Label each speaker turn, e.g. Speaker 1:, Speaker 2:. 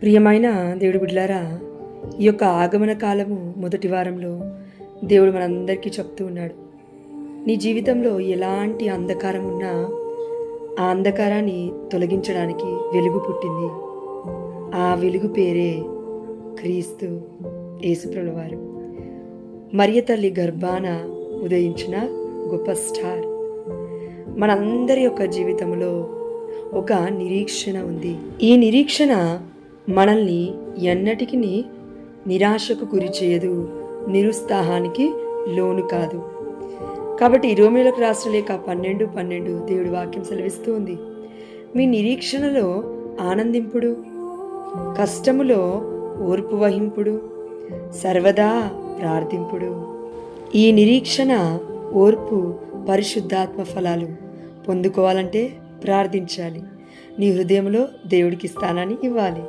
Speaker 1: ప్రియమైన దేవుడి బిడ్డలారా, ఈ యొక్క ఆగమన కాలము మొదటి వారంలో దేవుడు మనందరికీ చెప్తూ ఉన్నాడు. నీ జీవితంలో ఎలాంటి అంధకారం ఉన్నా ఆ అంధకారాన్ని తొలగించడానికి వెలుగు పుట్టింది. ఆ వెలుగు పేరే క్రీస్తు యేసుప్రభుల వారు. మరియ తల్లి గర్భాన ఉదయించిన గొప్ప స్టార్. మనందరి యొక్క జీవితంలో ఒక నిరీక్షణ ఉంది. ఈ నిరీక్షణ మనల్ని ఎన్నటికి నిరాశకు గురి చేయదు, నిరుత్సాహానికి లోను కాదు. కాబట్టి రోమీయులకు రాసిన లేఖ 12:12 దేవుడి వాక్యం సెలవిస్తూ ఉంది, మీ నిరీక్షణలో ఆనందింపుడు, కష్టములో ఓర్పు వహింపుడు, సర్వదా ప్రార్థింపుడు. ఈ నిరీక్షణ, ఓర్పు పరిశుద్ధాత్మ ఫలాలు పొందుకోవాలంటే ప్రార్థించాలి. నీ హృదయంలో దేవుడికి స్థానాన్ని ఇవ్వాలి.